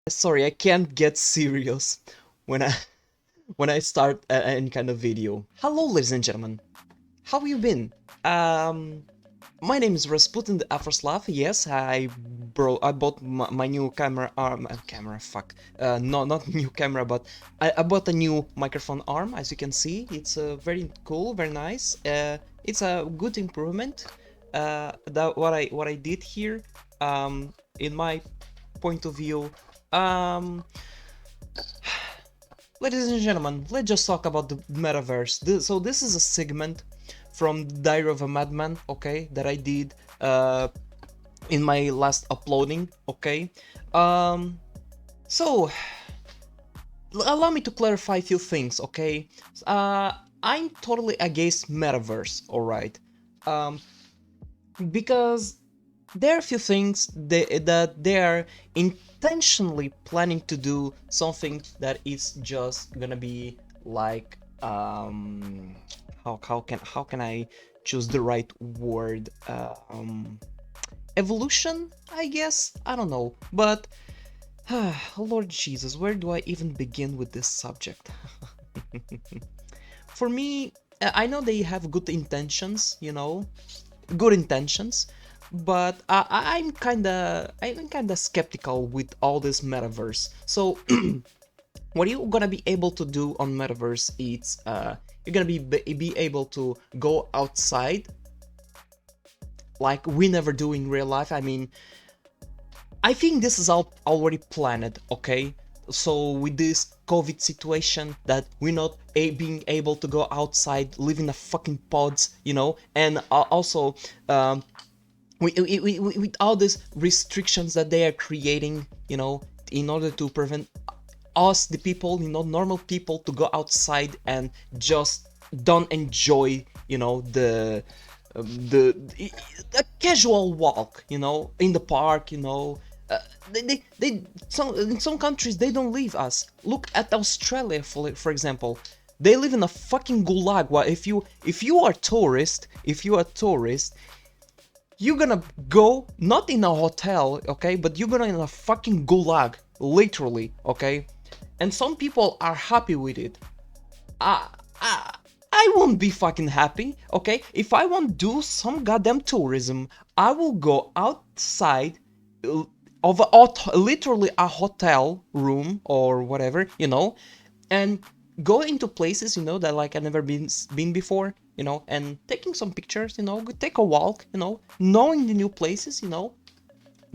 Sorry, I can't get serious when I when I start any kind of video. Hello, ladies and gentlemen. How you been? Um, my name is Rasputin the Afroslav. Yes, I bought my new camera arm. Camera, fuck. No, not new camera, but I bought a new microphone arm. As you can see, it's very cool, very nice. It's a good improvement. That what I did here. In my point of view. Um, Ladies and gentlemen, let's just talk about the metaverse. So this is a segment from Diary of a Madman, okay, that I did in my last uploading, okay. Um, so allow me to clarify a few things, okay. Uh, I'm totally against metaverse, all right, um, because there are a few things that they are intentionally planning to do something that is just gonna be like how can I choose the right word, evolution, I guess, I don't know, but Lord Jesus, where do I even begin with this subject? For me, I know they have good intentions, you know, good intentions, but I'm kinda skeptical with all this metaverse. So what you're gonna be able to do on metaverse is you're gonna be able to go outside like we never do in real life. I mean, I think this is all already planned, okay? So with this COVID situation that we're not being able to go outside, live in the fucking pods, you know, and also with all these restrictions that they are creating, you know, in order to prevent us, the people, you know, normal people, to go outside and just don't enjoy, you know, the casual walk, you know, in the park, you know. In some countries they don't leave us. Look at Australia, for example. They live in a fucking gulag. Well, if you are tourist, you're gonna go not in a hotel, okay, but you're gonna in a fucking gulag, literally, okay. And some people are happy with it. I, I, I won't be fucking happy, okay? If I want to do some goddamn tourism, I will go outside of literally a hotel room or whatever, you know, and go into places, you know, that like I've never been before, you know, and taking some pictures, you know, take a walk, you know, knowing the new places, you know,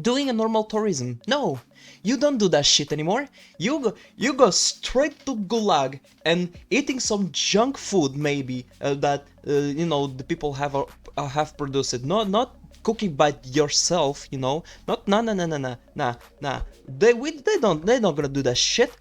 doing a normal tourism. No, you don't do that shit anymore. You go straight to gulag and eating some junk food, maybe that you know, the people have produced it. Not cooking by yourself, you know. Not nah. They're not gonna do that shit.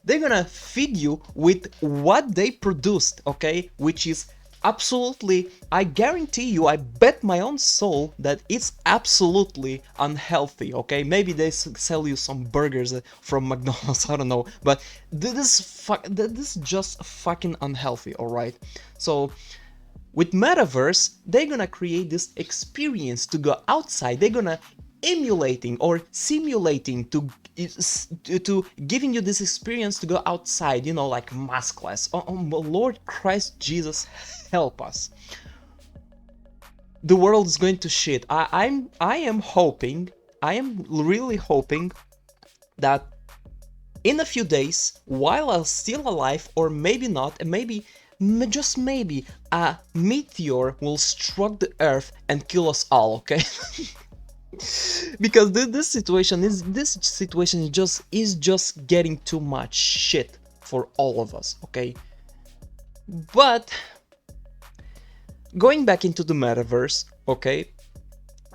They're gonna feed you with what they produced, okay, which is absolutely, I guarantee you, I bet my own soul that it's absolutely unhealthy, okay. Maybe they sell you some burgers from McDonald's, I don't know, but this is just fucking unhealthy, all right. So with metaverse, they're gonna create this experience to go outside. They're gonna emulating or simulating to giving you this experience to go outside, you know, like mass class. Oh Lord Christ Jesus, help us. The world is going to shit. I am really hoping that in a few days, while I'm still alive, or maybe not, and maybe, just maybe, a meteor will strike the earth and kill us all, okay? Because this situation is just getting too much shit for all of us, okay? But going back into the metaverse, okay,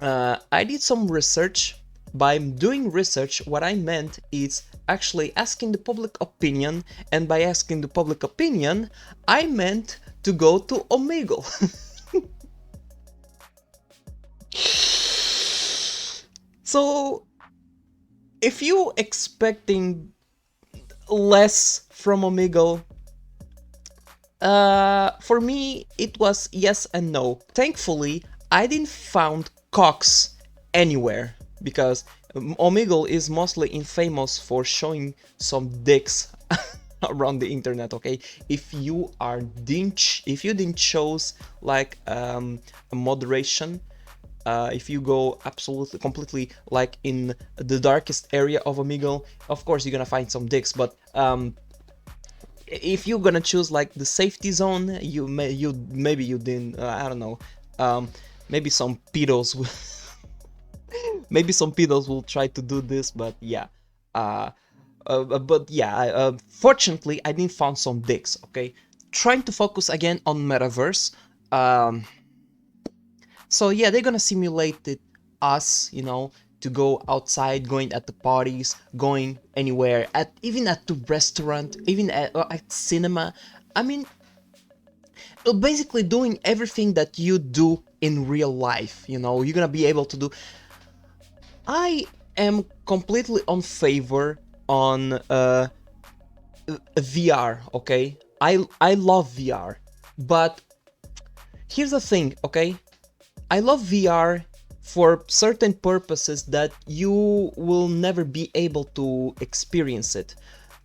I did some research. By doing research, what I meant is actually asking the public opinion, and by asking the public opinion, I meant to go to Omegle. So, if you expecting less from Omegle, for me, it was yes and no. Thankfully, I didn't found cocks anywhere, because Omegle is mostly infamous for showing some dicks around the internet. Okay, if you if you didn't chose like a moderation, if you go absolutely completely like in the darkest area of Omegle, of course you're gonna find some dicks. But if you're gonna choose like the safety zone, maybe you didn't. I don't know. Maybe some pedos will maybe some pedos will try to do this, but yeah. Uh, but yeah, fortunately, I didn't found some dicks. Okay, trying to focus again on metaverse. Um, so yeah, they're gonna simulate it, us, to go outside, going at the parties, going anywhere, at even at the restaurant, even at cinema. I mean, basically doing everything that you do in real life. You're gonna be able to do. I am completely on favor on VR. Okay, I love VR, but here's the thing. Okay, I love VR for certain purposes that you will never be able to experience it.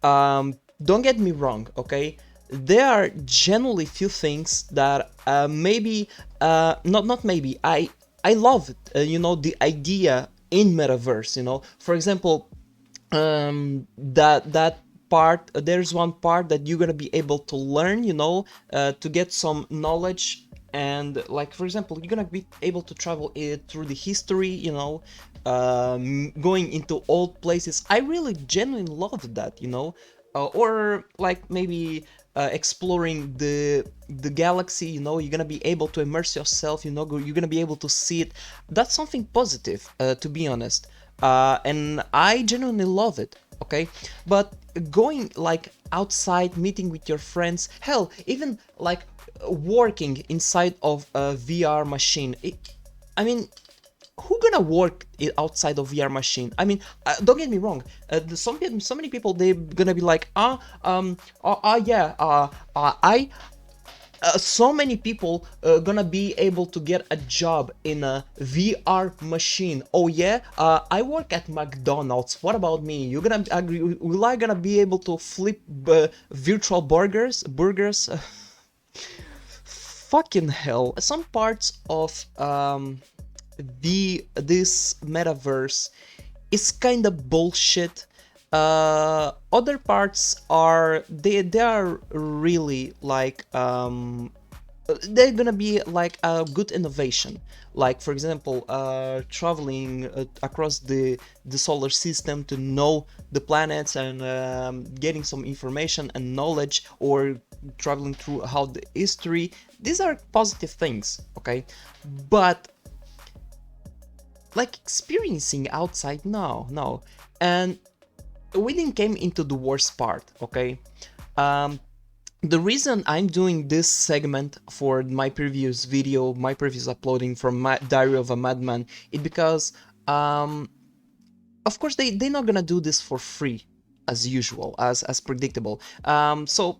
Don't get me wrong, okay? There are generally few things that maybe not maybe I love it, the idea in metaverse. For example, that part, there's one part that you're gonna be able to learn, to get some knowledge. And like, for example, you're gonna be able to travel it through the history, going into old places. I really genuinely love that, or like maybe exploring the galaxy. You're gonna be able to immerse yourself, you're gonna be able to see it. That's something positive, to be honest. And I genuinely love it. Okay, but going like outside, meeting with your friends, hell, even like working inside of a VR machine. I mean, who gonna work outside of VR machine? I mean, don't get me wrong. So many people, they're gonna be like, yeah, I so many people gonna be able to get a job in a VR machine. Oh yeah, I work at McDonald's. What about me? You gonna agree? Will I gonna be able to flip virtual burgers? Burgers? Fucking hell! Some parts of this metaverse is kind of bullshit. Other parts are they are really like they're gonna be like a good innovation. Like, for example, traveling across the solar system to know the planets, and getting some information and knowledge, or traveling through how the history. These are positive things, okay? But like experiencing outside, no. And we didn't came into the worst part, okay? The reason I'm doing this segment for my previous video, my previous uploading from Diary of a Madman, is because, of course, they're not gonna do this for free, as usual, as predictable. So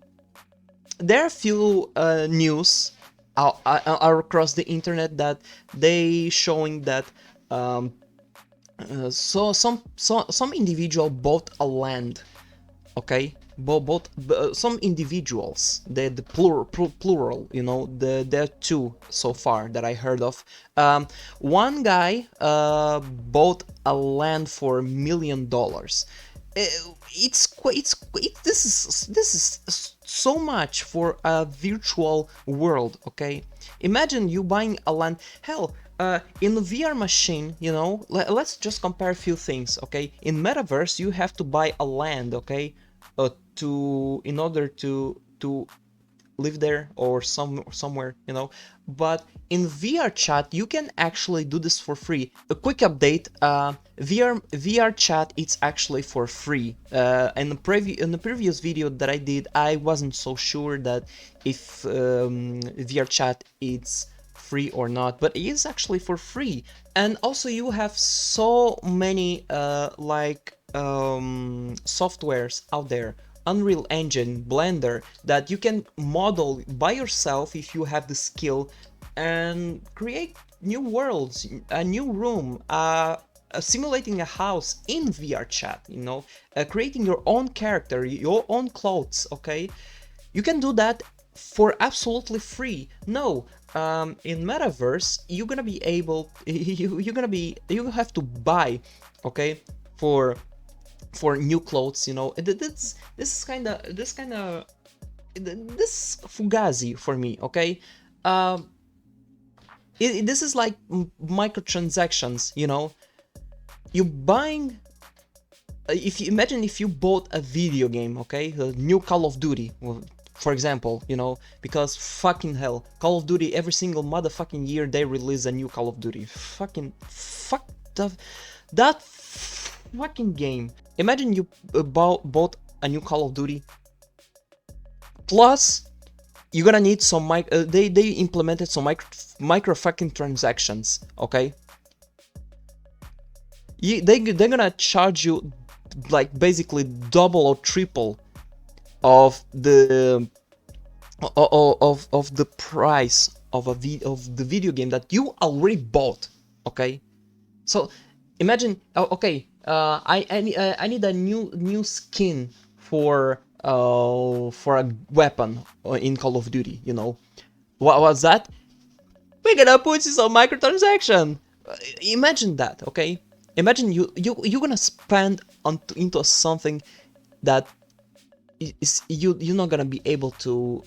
there are a few news out across the internet that they showing that so some individual bought a land, okay? Both some individuals, the plural, there are two so far that I heard of. One guy bought a land for $1 million. This is so much for a virtual world, okay? Imagine you buying a land. Hell, in the VR machine, let's just compare a few things, okay? In metaverse, you have to buy a land, okay, in order to live there, or somewhere, But in VR chat, you can actually do this for free. A quick update: VR chat, it's actually for free. In the previous video that I did, I wasn't so sure that if VR chat it's free or not, but it is actually for free. And also, you have so many softwares out there, Unreal Engine, Blender, that you can model by yourself if you have the skill, and create new worlds, a new room, simulating a house in VR chat, you know, creating your own character, your own clothes, okay? You can do that for absolutely free. No, in Metaverse, you're gonna be able, you have to buy, okay, for new clothes, you know. This is kind of this fugazi for me, okay. Um, this is like microtransactions, you know. You buying, if you imagine if you bought a video game, okay, the new Call of Duty, for example, you know, because fucking hell, Call of Duty, every single motherfucking year they release a new Call of Duty. Fuck that fucking game. Imagine you bought a new Call of Duty, plus you're gonna need some they implemented some micro fucking transactions, okay. They're gonna charge you like basically double or triple of the of the price of of the video game that you already bought, okay. So imagine, okay, I need a new skin for a weapon in Call of Duty, you know. What was that? We're gonna put some microtransaction. Imagine that, okay? Imagine you're gonna spend into something that is you're not gonna be able to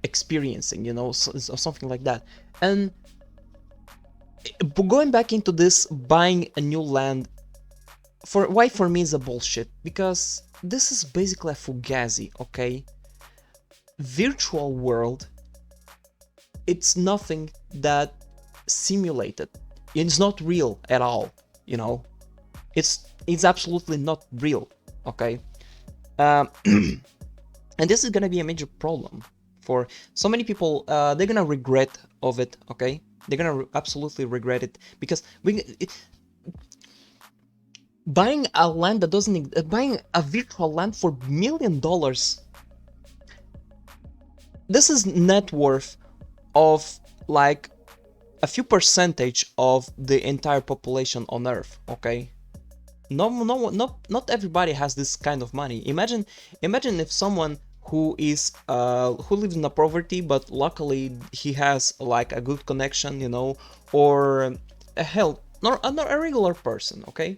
experiencing, you know, something like that. And going back into this buying a new land, for me is a bullshit, because this is basically a fugazi, okay? Virtual world, it's nothing that simulated. It's not real at all, you know. It's absolutely not real, okay. And this is gonna be a major problem for so many people. They're gonna regret of it, okay. They're gonna absolutely regret it, because buying a land that doesn't buying a virtual land for $1 million, this is net worth of like a few percentage of the entire population on Earth, okay. Not everybody has this kind of money. Imagine if someone who lives in a poverty, but luckily he has like a good connection, you know, or not a regular person, okay,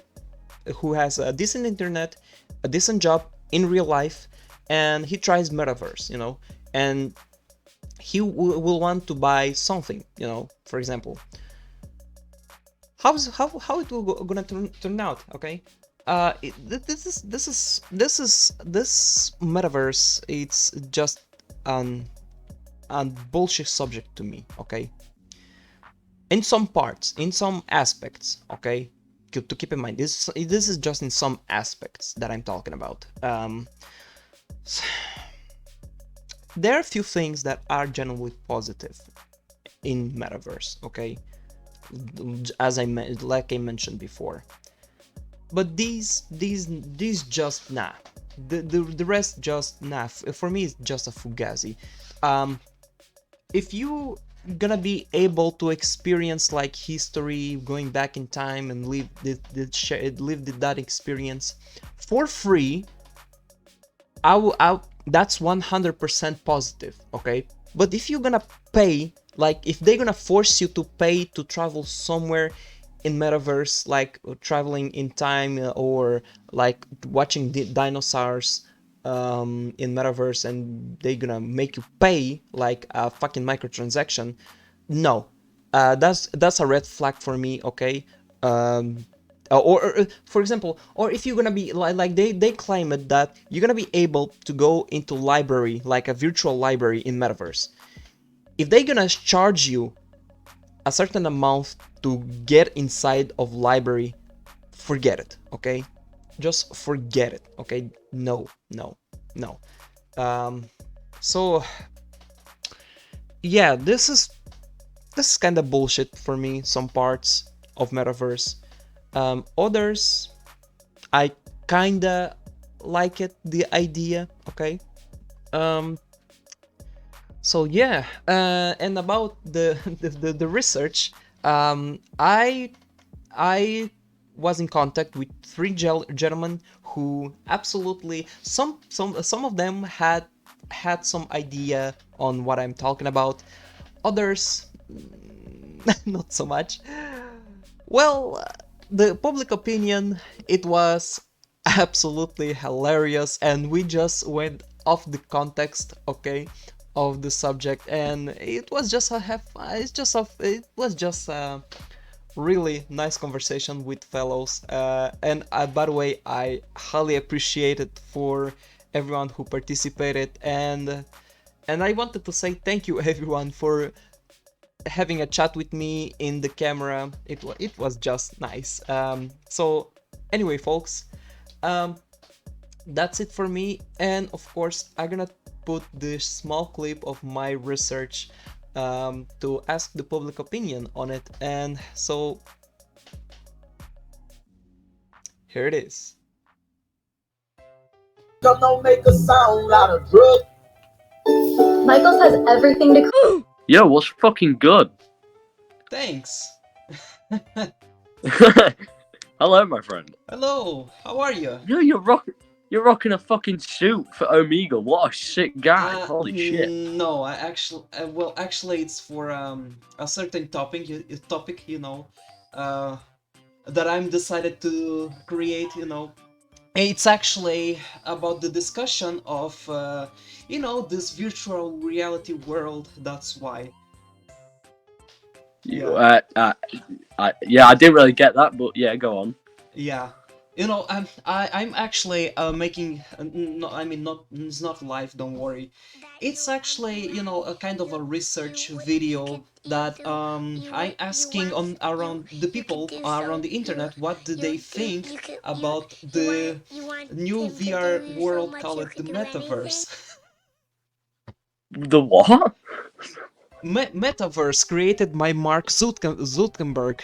who has a decent internet, a decent job in real life, and he tries Metaverse, you know, and he will want to buy something, you know, for example. How it will gonna turn out, okay? This Metaverse, it's just an bullshit subject to me, okay? In some parts, in some aspects, okay? To keep in mind, this is just in some aspects that I'm talking about. There are a few things that are generally positive in Metaverse, okay? As I mentioned before. But these just nah. The rest just nah. For me, it's just a fugazi. If you gonna be able to experience like history, going back in time and live that experience for free, that's 100% positive, okay? But if you're gonna pay, like if they're gonna force you to pay to travel somewhere in Metaverse, like traveling in time, or like watching the dinosaurs in Metaverse, and they're gonna make you pay like a fucking microtransaction, no, that's a red flag for me, okay? Or for example, or if you're gonna be like they claim it that you're gonna be able to go into library, like a virtual library in Metaverse. If they're gonna charge you a certain amount to get inside of library, forget it, okay? Just forget it, okay? No. So yeah, this is kind of bullshit for me, some parts of Metaverse. Others, I kinda like it, the idea, okay? So yeah, and about the research, I I was in contact with three gentlemen who absolutely some of them had some idea on what I'm talking about. Others, not so much. Well, the public opinion, it was absolutely hilarious, and we just went off the context, okay, of the subject, and it was just it was just a really nice conversation with fellows. And by the way, I highly appreciate it for everyone who participated, and I wanted to say thank you everyone for having a chat with me in the camera. It was just nice. So anyway, folks, um, that's it for me. And of course, I'm gonna put this small clip of my research to ask the public opinion on it. And so here it is. Don't make a sound out of drug. Michael has everything to. Yo, what's fucking good? Thanks. Hello, my friend. Hello. How are you? Yo, you're rocking a fucking suit for Omega. What a sick guy! Holy shit. No, I actually, well, actually, it's for a certain topic, you know, that I'm decided to create, you know. It's actually about the discussion of, you know, this virtual reality world. That's why. Yeah, I didn't really get that, but yeah, go on. Yeah, you know, I'm actually making, no, I mean, not, it's not live, don't worry. It's actually, you know, a kind of a research video that I'm asking on around the people around the internet what do they think about the new VR world called the Metaverse. The what? Metaverse created by Mark Zuckerberg.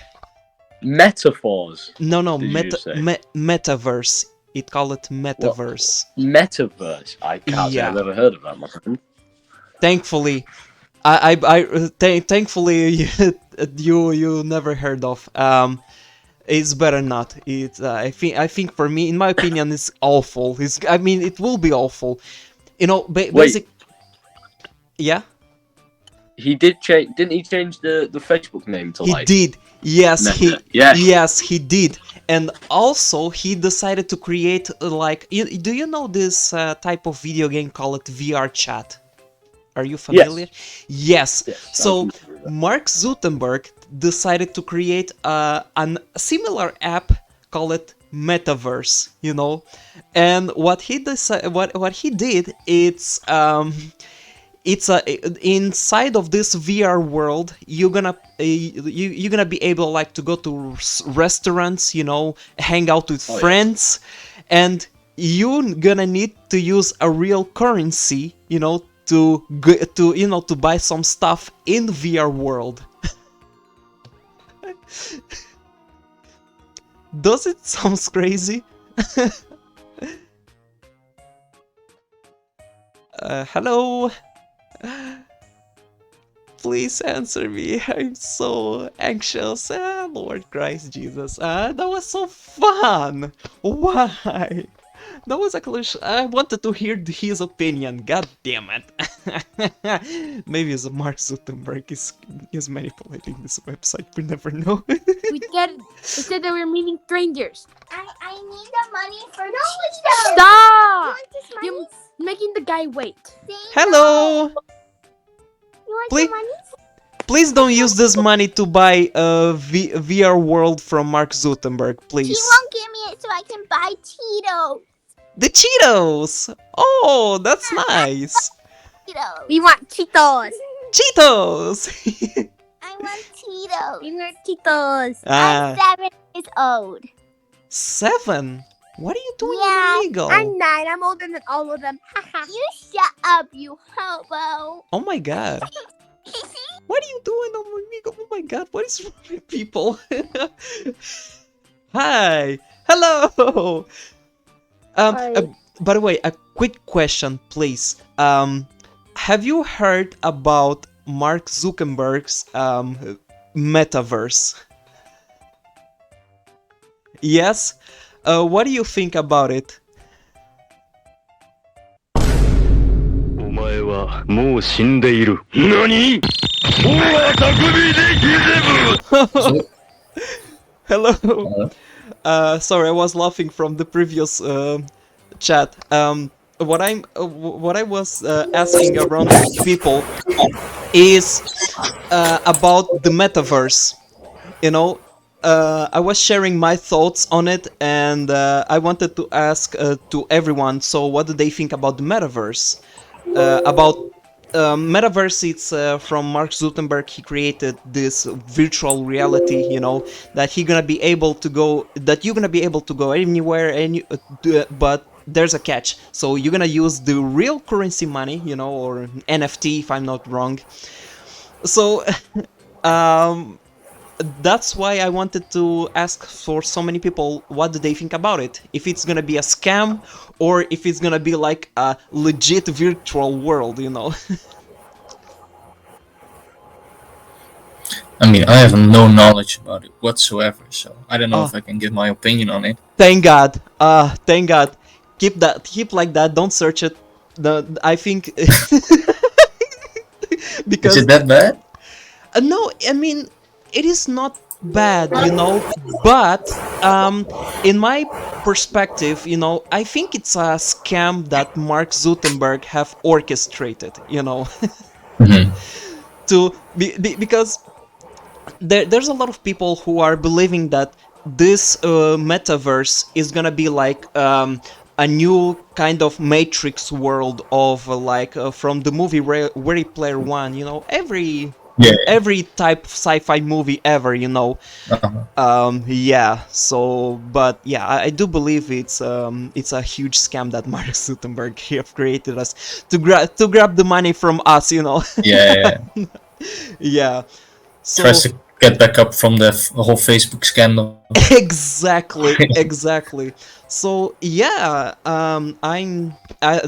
Metaphors. No, Metaverse. It called it Metaverse. What? Metaverse. I can't say I've ever heard of that, my friend. Thankfully, thankfully you never heard of. It's better not. It's I think for me, in my opinion, it's awful. I mean, it will be awful. You know, basic. Yeah. He did change. Didn't he change the Facebook name to like? He did. Yes, Yes. Yes, he did. And also, he decided to create like. Do you know this type of video game called VR Chat? Are you familiar? Yes. So Mark Zuckerberg decided to create a similar app called Metaverse. You know, and what he did, it's inside of this VR world, you're gonna be able like to go to restaurants, you know, hang out with friends, and you're gonna need to use a real currency, you know, to buy some stuff in VR world. Does it sound crazy? Hello. Please answer me. I'm so anxious. Lord Christ Jesus. That was so fun. Why? That was actually. I wanted to hear his opinion. God damn it. Maybe it's Mark Zuckerberg is manipulating this website. We never know. We said that we were meeting strangers. I need the money for Stop! You're making the guy wait. Hello. You want Please, the money? please don't use this money to buy a VR world from Mark Zuckerberg, please. He won't give me it so I can buy Tito's. The Cheetos! Oh, that's nice. Tito's. We want Cheetos. Cheetos! I want Tito's. We want Cheetos. I'm 7 years old. 7? What are you doing Yeah, illegal? I'm 9. I'm older than all of them. You shut up, you hobo. Oh my god. What are you doing on my Omegle? Oh my god, what is wrong with people? Hi! Hello! Hi. By the way, a quick question, please. Have you heard about Mark Zuckerberg's Metaverse? Yes. What do you think about it? お前はもう死んでいる。何？大は匠でギゼブ。 So, Hello. uh, Sorry, I was laughing from the previous chat. What I was asking around people is about the metaverse. You know, I was sharing my thoughts on it, and I wanted to ask to everyone. So, what do they think about the metaverse? About metaverse, it's from Mark Zuckerberg. He created this virtual reality, you know, that you're gonna be able to go anywhere, but there's a catch. So you're gonna use the real currency money, you know, or NFT if I'm not wrong. So um, that's why I wanted to ask for so many people, what do they think about it? If it's gonna be a scam, or if it's gonna be like a legit virtual world, you know? I mean, I have no knowledge about it whatsoever, so I don't know Ah. if I can give my opinion on it. Thank God. Thank God. Keep like that. Don't search it. I think because Is it that bad? no, I mean it is not bad, you know, but in my perspective, you know, I think it's a scam that Mark Zuckerberg have orchestrated, you know, Mhm. because there's a lot of people who are believing that this metaverse is gonna be like a new kind of Matrix world of from the movie Ready Player One. You know, Yeah. every type of sci-fi movie ever. You know, Uh-huh. yeah. So, but yeah, I do believe it's a huge scam that Mark Zuckerberg have created us to grab the money from us. You know, Yeah. yeah. So Tries to get back up from the whole Facebook scandal. exactly. So yeah,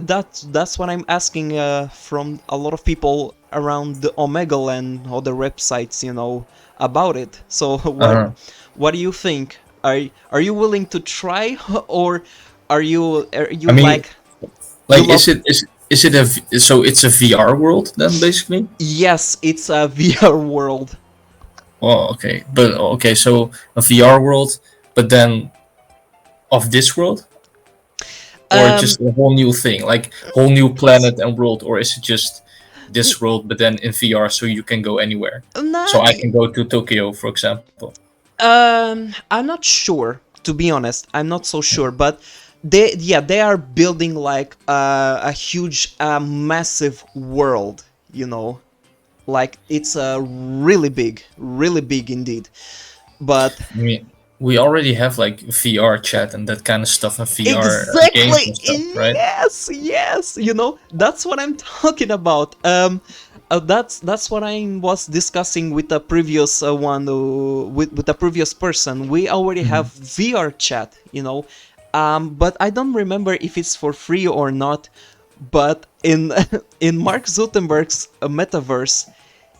that's what I'm asking from a lot of people around the Omegle and other websites, you know, about it. So Uh-huh. what do you think? Are you willing to try, or are you I mean, like like, love? is it so it's a VR world then, basically? Yes, it's a VR world. Well, okay, but okay, so a VR world, but then of this world, or Um, just a whole new thing, like whole new planet and world, or is it just this world but then in VR, so you can go anywhere? nah, So I can go to Tokyo, for example. I'm not sure, to be honest. I'm not so sure, but they are building like a huge, massive world. You know, like it's really big indeed. But I mean, we already have like VR chat and that kind of stuff, and VR games exactly, and stuff, right? yes. You know, that's what I'm talking about. That's what I was discussing with the previous one, with the previous person. We already have VR chat, you know, but I don't remember if it's for free or not. But in in Mark Zuckerberg's metaverse,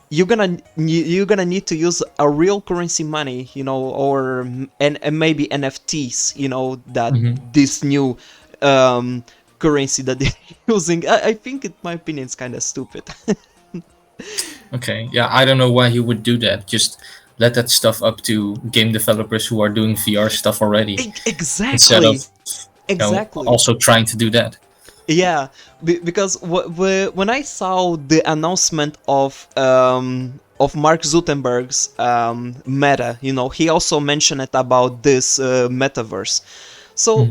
you're gonna need to use a real currency money, you know, or and maybe NFTs, you know, that this new currency that they're using. I think, in my opinion, it's kind of stupid. Okay, yeah, I don't know why he would do that. Just let that stuff up to game developers who are doing VR stuff already, instead of Exactly. also trying to do that. Yeah, because when I saw the announcement of Mark Zuckerberg's Meta, you know, he also mentioned it about this metaverse. So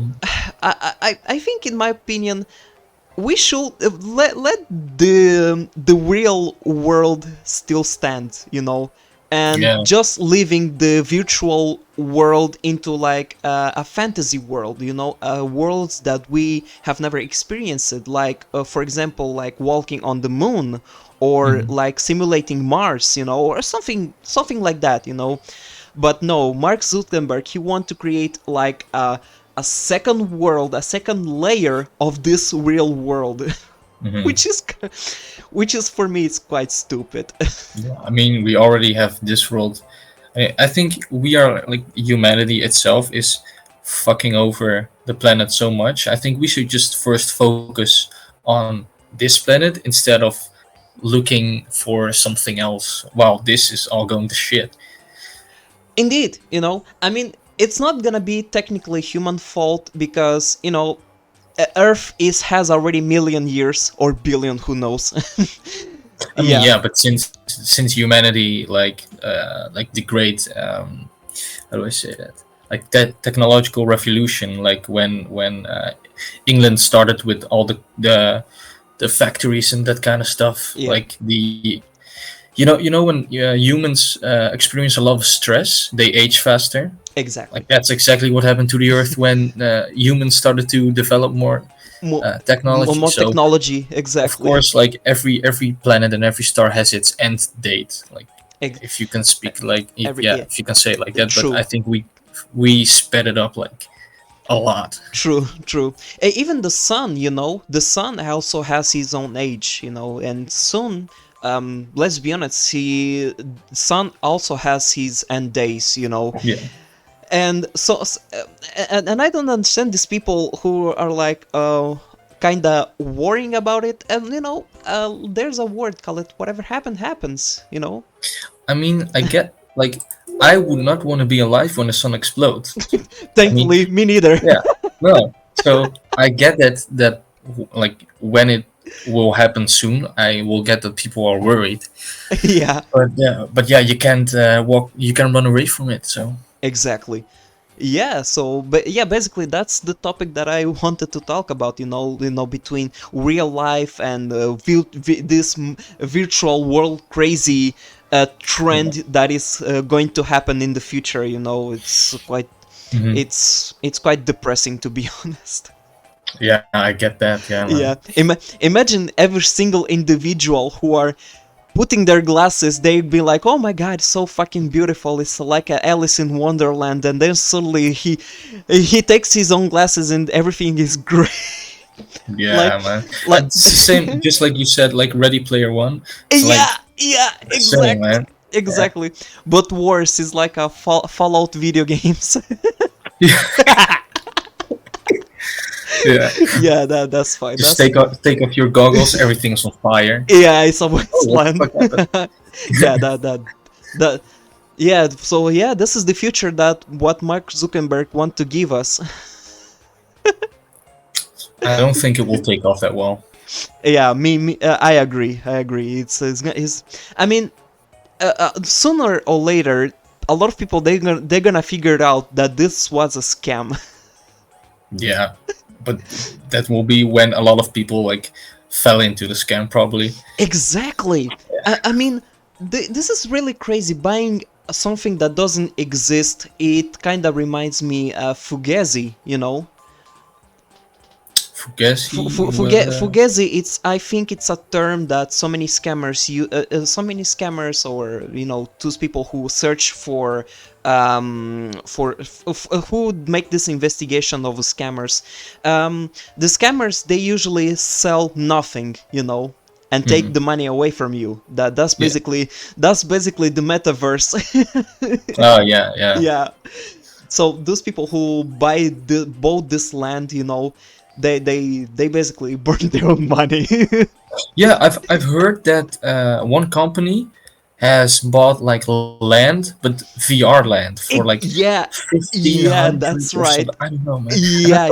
I think, in my opinion, we should let the real world still stand, you know, and Yeah. just leaving the virtual world into like a fantasy world, you know, worlds that we have never experienced, like for example, like walking on the moon, or like simulating Mars, you know, or something like that, you know. But no, Mark Zuckerberg, he want to create like a second world, a second layer of this real world, which is for me, it's quite stupid. Yeah, I mean, we already have this world I think we are like humanity itself is fucking over the planet so much. I think we should just first focus on this planet instead of looking for something else. Wow, this is all going to shit. Indeed, I mean, it's not gonna be technically human fault because, Earth has already million years or billion, who knows. I mean, yeah, but since humanity like the great how do I say that? Like that technological revolution, like when England started with all the factories and that kind of stuff, Yeah. like you know when humans experience a lot of stress, they age faster. Exactly. Like that's exactly what happened to the Earth when humans started to develop more technology. More So technology, exactly. of course, like every planet and every star has its end date. Like if you can speak like if you can say it like that. True. But I think we sped it up like a lot. True. Even the sun, the sun also has his own age, and soon, let's be honest, sun also has his end days, Yeah. And so, and I don't understand these people who are like, kind of worrying about it. And there's a word, call it whatever happened happens. I mean, I get like I would not want to be alive when the sun explodes. Thankfully, me neither. Yeah, no. So I get that like when it will happen soon, I will get that people are worried. Yeah. But you can't you can run away from it. So exactly. Yeah, so but yeah, basically that's the topic that I wanted to talk about. Between real life and this virtual world crazy trend that is going to happen in the future. It's quite it's quite depressing, to be honest. Yeah, I get that. Yeah. Man. Yeah, imagine every single individual who are putting their glasses, they'd be like, oh my god, so fucking beautiful, it's like a Alice in Wonderland, and then suddenly he takes his own glasses and everything is great. Yeah, man. Like it's the same, just like you said, like Ready Player One. Exactly. Man. Exactly. But worse is like a Fallout video games. Yeah. Yeah, that's fine. Just take off your goggles. Everything's on fire. Yeah, it's a wasteland. Yeah, that. Yeah, so yeah, this is the future that what Mark Zuckerberg want to give us. I don't think it will take off that well. Yeah, I agree. It's I mean, sooner or later, a lot of people they're gonna figure out that this was a scam. Yeah, but that will be when a lot of people like fell into the scam, probably. Exactly. I mean, this is really crazy. Buying something that doesn't exist, it kind of reminds me of Fugazi, Fugazi, I think it's a term that so many scammers or those people who search for who make this investigation of scammers. The scammers, they usually sell nothing, and take the money away from you. That's basically the metaverse. Oh yeah. Yeah. So those people who bought this land, they basically burn their own money. Yeah, I've heard that one company has bought like land, but VR land for like yeah, 1500 that's or right. something. I don't know, man.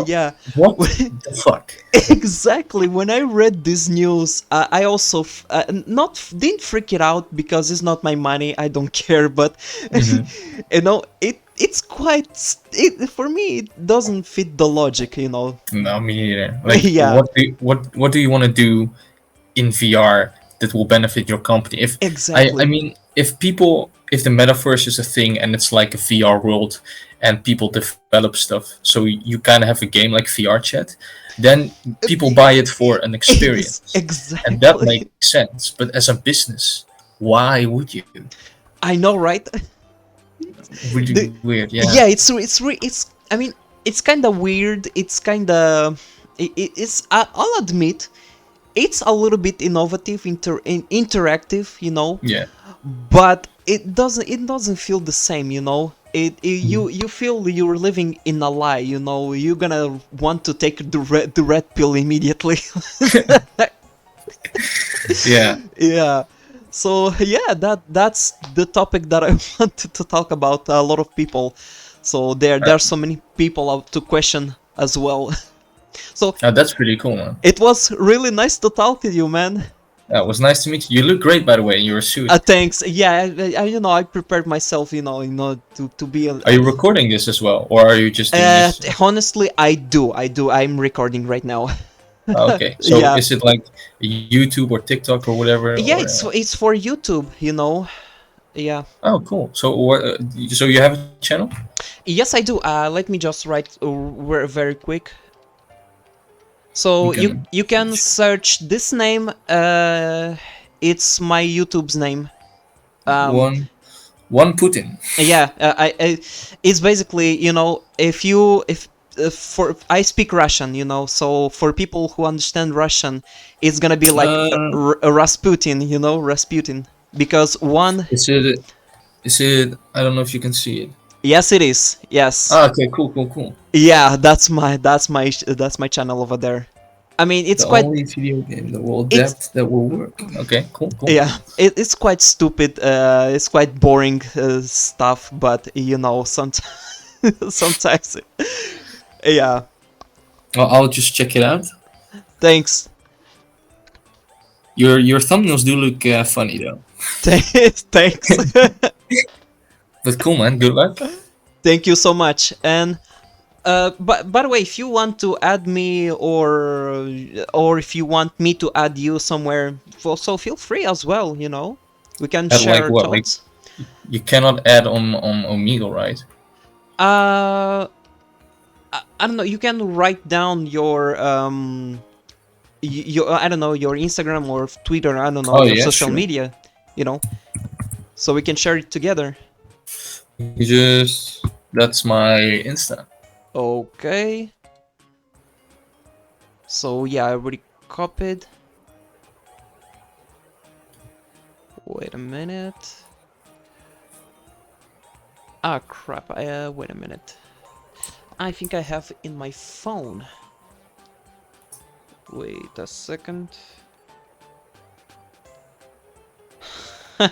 Yeah. What the fuck? Exactly. When I read this news, I also didn't freak it out because it's not my money. I don't care, but it's quite for me. It doesn't fit the logic, No, me neither. Like, Yeah. what do you want to do in VR that will benefit your company? Exactly. I mean, if the metaverse is a thing and it's like a VR world and people develop stuff, so you kind of have a game like VR chat, then people buy it for an experience. Exactly. And that makes sense. But as a business, why would you? I know, right? Really weird, yeah. Yeah, it's I mean, it's kind of weird. It's kind of I'll admit, it's a little bit innovative, interactive, Yeah. But it doesn't feel the same, you know. You feel you're living in a lie, you know. You're gonna want to take the red pill immediately. Yeah. Yeah. So yeah, that's the topic that I wanted to talk about. A lot of people. So there's so many people out to question as well. So That's pretty cool, man. it was really nice to talk to you, man. It was nice to meet you. You look great, by the way, in your suit. Thanks. Yeah, I prepared myself, to be. Are you recording this as well, or are you just doing this? Honestly, I do. I'm recording right now. Okay, so Yeah. is it like YouTube or TikTok or whatever? Yeah, or, it's for YouTube, you know. Yeah. Oh, cool. So what? So you have a channel? Yes, I do. Let me just write very quick. So you can search this name. It's my YouTube's name. One Putin. Yeah, it's basically, if I speak Russian, so for people who understand Russian, it's gonna be like Rasputin, Rasputin, because one. Is it? I don't know if you can see it. Yes, it is. Yes. Okay, cool. Yeah, that's my channel over there. I mean, it's quite. Only video game that will adapt that will work. Okay, cool. Yeah, it's quite stupid. It's quite boring stuff, but sometimes, sometimes, yeah. Well, I'll just check it out. Thanks. Your thumbnails do look funny though. Thanks. But cool, man. Good luck. Thank you so much. And but by the way, if you want to add me or if you want me to add you somewhere, so feel free as well. We can share what? thoughts. You cannot add on Omegle, right? I don't know. You can write down your I don't know, your Instagram or Twitter. I don't know, your social media. So we can share it together. That's my Insta. Okay. So yeah, I already copied. Wait a minute. Ah, crap. Wait a minute. I think I have in my phone. Wait a second.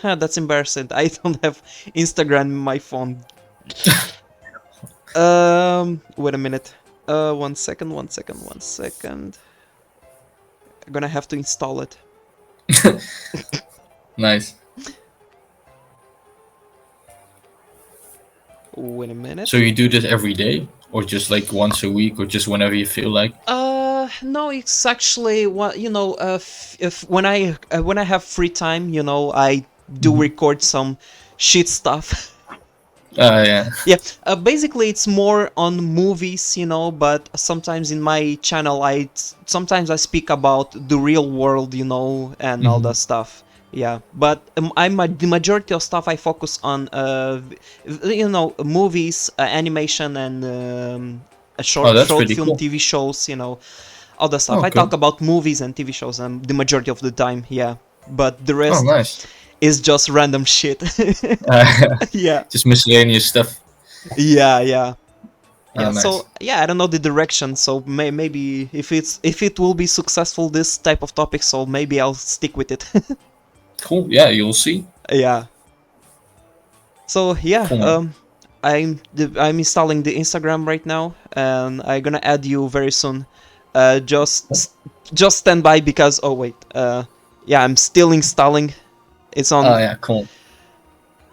That's embarrassing. I don't have Instagram in my phone. Wait a minute. 1 second. I'm gonna have to install it. Nice. Wait a minute. So you do this every day, or just like once a week, or just whenever you feel like? No, it's actually what if when I have free time, I do record some shit stuff. Yeah. Yeah, basically it's more on movies, but sometimes in my channel sometimes I speak about the real world, and all that stuff. Yeah, but the majority of stuff I focus on, movies, animation, and short film, cool. TV shows, all that stuff. I Okay. talk about movies and TV shows the majority of the time, yeah. But the rest Nice. is just random shit. Yeah. Just miscellaneous stuff. Yeah. Yeah, Nice. so yeah, I don't know the direction, so maybe if it will be successful, this type of topic, so maybe I'll stick with it. Cool. Yeah, you'll see. Yeah. So yeah, Cool. I'm installing the Instagram right now, and I'm gonna add you very soon. Just stand by because yeah, I'm still installing. It's on. Oh yeah, cool.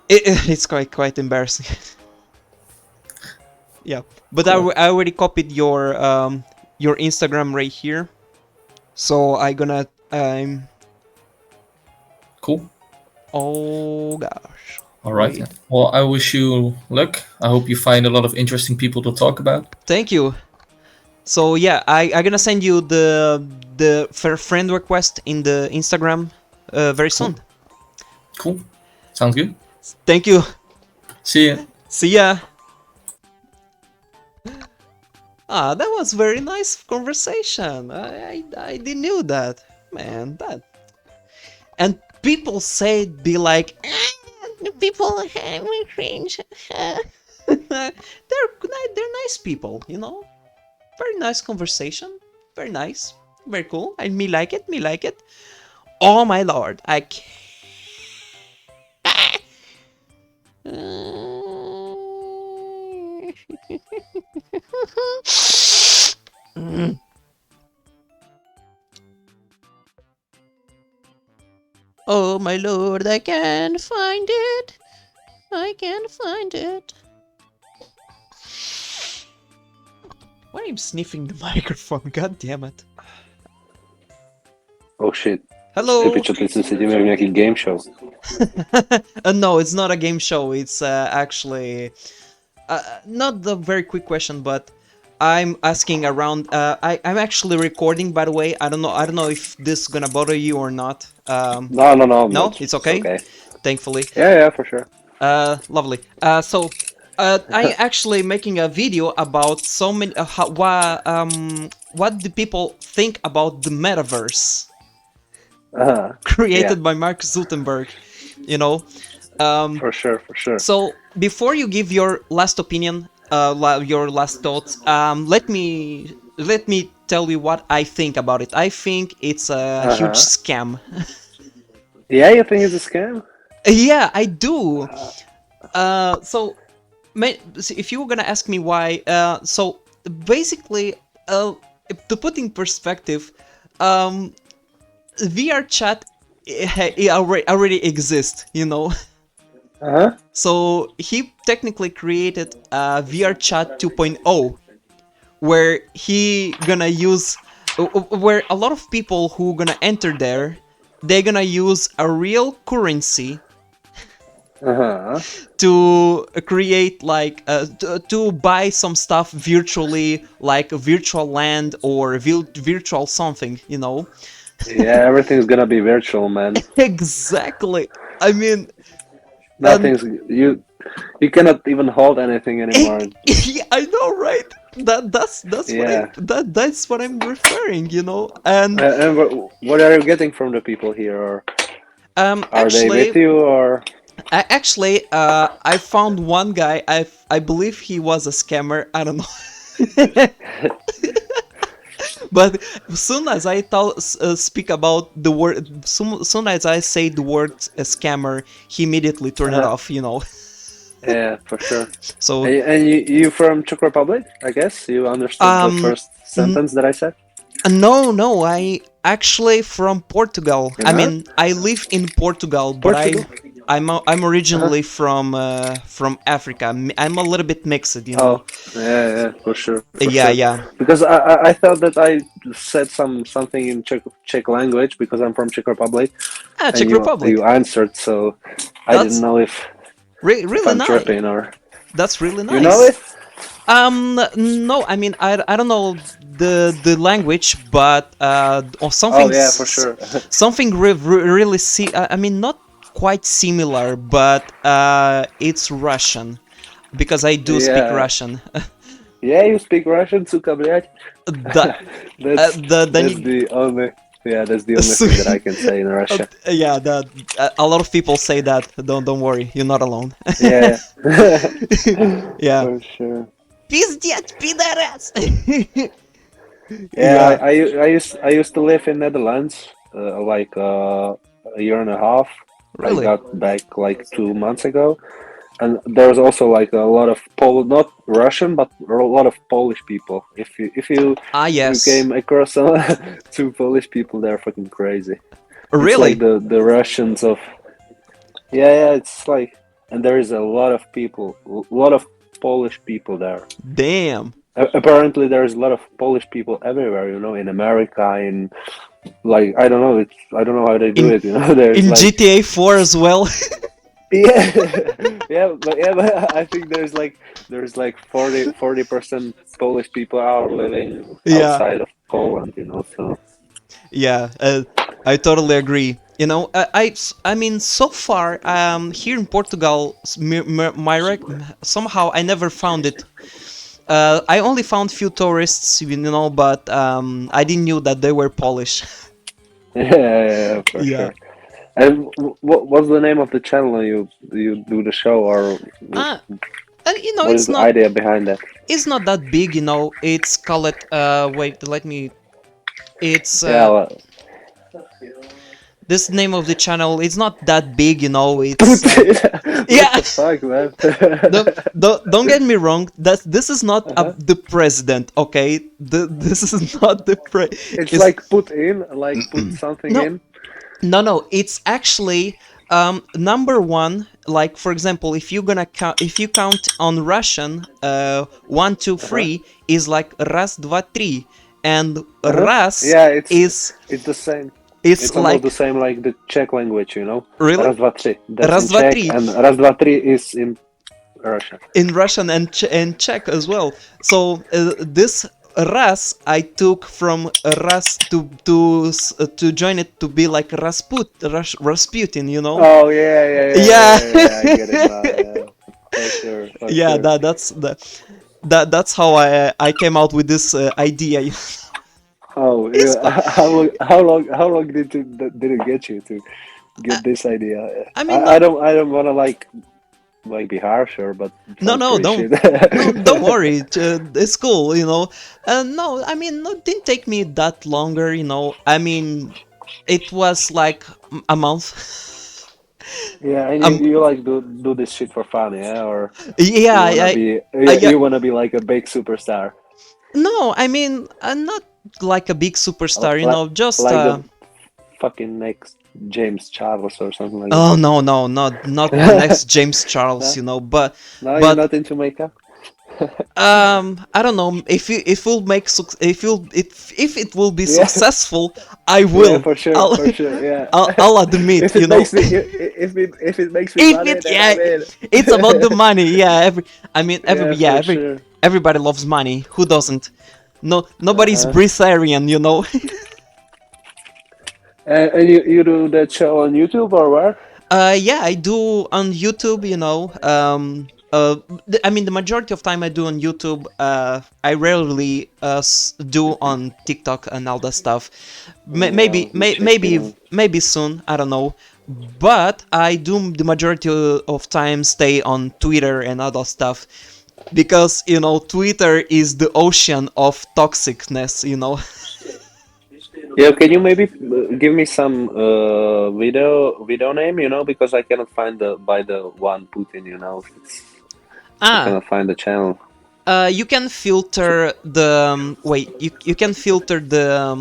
It's quite embarrassing. Yeah, but Cool. I already copied your Instagram right here, so I'm. Cool. Oh gosh. All right. Wait. Well, I wish you luck. I hope you find a lot of interesting people to talk about. Thank you. So yeah, I'm gonna send you the friend request in the Instagram very soon. Cool. Sounds good. Thank you. See ya. See ya. That was very nice conversation. I didn't knew that, man. And people say be like, people me cringe. They're nice people, you know. Very nice conversation. Very nice. Very cool. I me like it. Me like it. Oh my lord! I can't. Oh my lord! I can't find it. I can't find it. Why am I sniffing the microphone? God damn it. Oh shit. Hello. Ty pičo, jsem si dělal nějaký game show. No, it's not a game show. It's actually not the very quick question, but I'm asking around. I'm actually recording, by the way. I don't know if this is gonna bother you or not. No. No, it's okay. Thankfully. Yeah, for sure. Lovely. So I actually making a video about so many. What do people think about the metaverse created by Mark Zuckerberg? You know. For sure. So before you give your last opinion, your last thoughts, let me tell you what I think about it. I think it's a huge scam. Yeah, you think it's a scam? Yeah, I do. So if you were gonna ask me why, so basically, to put in perspective, VR chat already exists, you know. So he technically created VR chat 2.0, where he gonna use, where a lot of people who gonna enter there, they're gonna use a real currency to create like to buy some stuff virtually, like a virtual land or virtual something, you know. Yeah, everything's gonna be virtual, man. Exactly. I mean, nothing's you cannot even hold anything anymore. Yeah, I know, right? That's Yeah. that's what I'm referring, you know. And what are you getting from the people here, or are actually, they with you, or? I found one guy. I believe he was a scammer. I don't know. But as soon as I speak about the word, soon as I say the word scammer, he immediately turned it off. You know. Yeah, for sure. So and you from Czech Republic? I guess you understood the first sentence that I said. No, I actually from Portugal. I mean, I live in Portugal, but I'm originally from Africa. I'm a little bit mixed, you know. Oh, yeah, for sure. Yeah. Because I thought that I said something in Czech language because I'm from Czech Republic. Czech Republic. You answered, so I didn't know if really I'm nice. tripping or. That's really nice. You know it? No, I mean, I don't know the language, but or something. Oh yeah, for sure. Something really I mean, not quite similar, but it's Russian, because I do speak Russian. Yeah, you speak Russian, suka, блядь. That's the only. Yeah, that's the only thing that I can say in Russia. Yeah, a lot of people say that. Don't worry, you're not alone. Yeah. Yeah. For sure. Пиздец, пидорас. Yeah, I used to live in Netherlands like a year and a half. Really? I got back like 2 months ago, and there's also like a lot of not Russian, but a lot of Polish people. If you yes, came across two Polish people, they're fucking crazy. Really? It's like the Russians of. Yeah, it's like, and there is a lot of people, a lot of Polish people there. Damn. Apparently, there's a lot of Polish people everywhere. You know, in America, in like I don't know how they do it. You know, there's in like, GTA 4 as well. yeah, but I think there's like 40% Polish people are living outside of Poland. You know, so. Yeah, I totally agree. You know, I mean, so far, here in Portugal, somehow I never found it. I only found few tourists, you know, but I didn't knew that they were Polish. Yeah, for sure. And what's the name of the channel you do the show, or Uh, you know, what is the idea behind that? it's not that big, you know. It's called wait, let me. It's Yeah, well, this name of the channel. It's not that big, you know. It's what yeah. the fuck, man? Don't get me wrong. This is not the president, okay? This is not the It's like put something No. in. No. It's actually number one. Like for example, if you count on Russian, 1, 2, 3 is like раз, два, три, and раз Yeah, is the same. it's It's almost like the same like the Czech language, you know. Really? Раз, два, три. That's Раз, in два, Czech, три. and раз, два, три is in Russian. in Russian and Czech as well. So this Ras I took from Ras to join it to be like Rasputin, you know? Oh yeah. Yeah. I get it now. Yeah. For sure. Yeah, sure. that's how I came out with this idea. Oh It's yeah. How long did it get you to get this idea? I mean, I don't want to like be harsher, but it No, sounds no, pretty don't, shit. no, don't worry. It's cool, you know. No, I mean, no, it didn't take me that longer, you know. I mean, it was like a month. Yeah, and you like do this shit for fun, yeah, or Yeah, you wanna be like a big superstar, no, I mean, not like a big superstar, you know. Just like the fucking next James Charles or something like oh that. no, not the next James Charles, you know. But No, you're not into makeup. I don't know if it will make if it will be successful, I will. Yeah, for sure, yeah. I'll admit, If it you know. makes me, if it makes me money, then I'm in. It's about the money. Yeah, For sure. everybody loves money. Who doesn't? No, nobody's Uh-huh. breatharian, you know. And you do that show on YouTube or where? Yeah, I do on YouTube, you know. I mean, the majority of time I do on YouTube. I rarely do on TikTok and all that stuff. Maybe soon. I don't know. But I do the majority of time stay on Twitter and other stuff because you know Twitter is the ocean of toxicness. You know. Yeah, can you maybe give me some video name? You know, because I cannot find the one Putin. You know, I cannot find the channel. You can filter the wait. You can filter the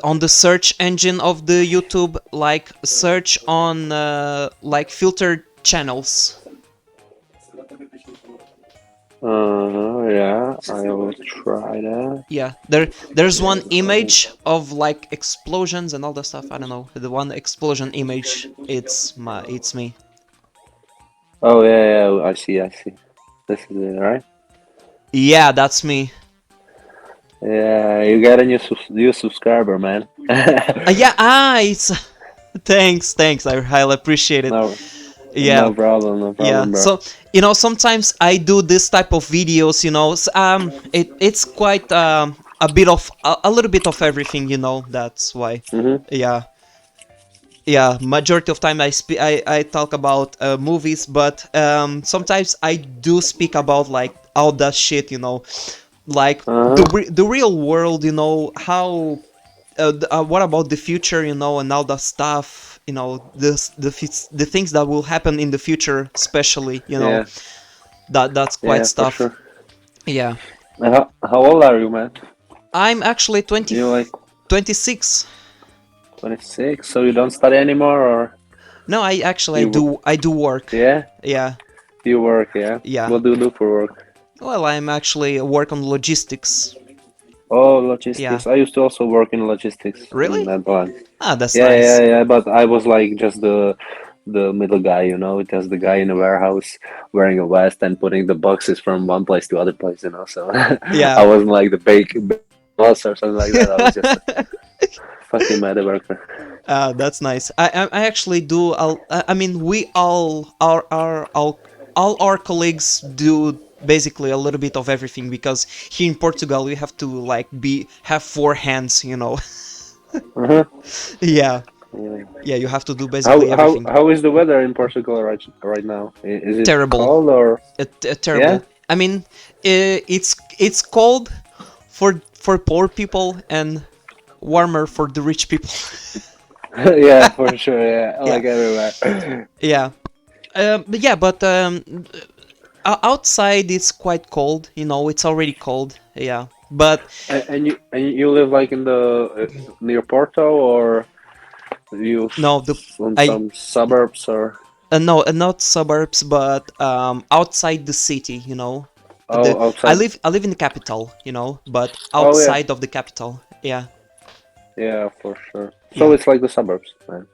on the search engine of the YouTube, like search on like filtered channels. Yeah, I will try that. Yeah, there's one image of like explosions and all that stuff. I don't know, the one explosion image. It's me. Oh yeah, I see. This is it, right? Yeah, that's me. Yeah, you got a new subscriber, man. Yeah, it's thanks. I highly appreciate it. No, Yeah. no problem, Yeah, bro. so you know sometimes I do this type of videos, you know. It's quite a little bit of everything, you know. That's why. Yeah. Majority of time I talk about movies, but sometimes I do speak about like all that shit, you know, like the real world, you know, how what about the future, you know, and all that stuff, you know, the things that will happen in the future, especially, you know, that's quite stuff. For sure. Yeah. How old are you, man? I'm actually 20, You like 26. 26, so you don't study anymore, or? No, I do work. Yeah. Yeah. You work, yeah. Yeah. What do you do for work? Well, I'm actually work on logistics. Oh, logistics. Yeah. I used to also work in logistics. Really? In Netherlands. Ah, that's Yeah, nice. yeah. But I was like just the middle guy, you know, just the guy in the warehouse wearing a vest and putting the boxes from one place to other place, you know. So Yeah. I wasn't like the big boss or something like that. I was just a fucking mad worker. That's nice. I actually do. I mean, we all our colleagues do basically a little bit of everything because here in Portugal we have to like have 4 hands, you know. Uh-huh. Yeah. Yeah, you have to do basically everything. How is the weather in Portugal right now? Is it Terrible. cold or? Terrible. Yeah? I mean, it's cold for poor people and warmer for the rich people. Yeah, for sure. Yeah, Yeah. like everywhere. Yeah. But outside it's quite cold. You know, it's already cold. Yeah. But And you live like in the near Porto, or you no, on I some suburbs or? no, not suburbs, but outside the city. You know. Oh, outside. I live in the capital. You know, but Oh, yeah. outside of the capital. Yeah. Yeah, for sure. So Yeah. it's like the suburbs, man.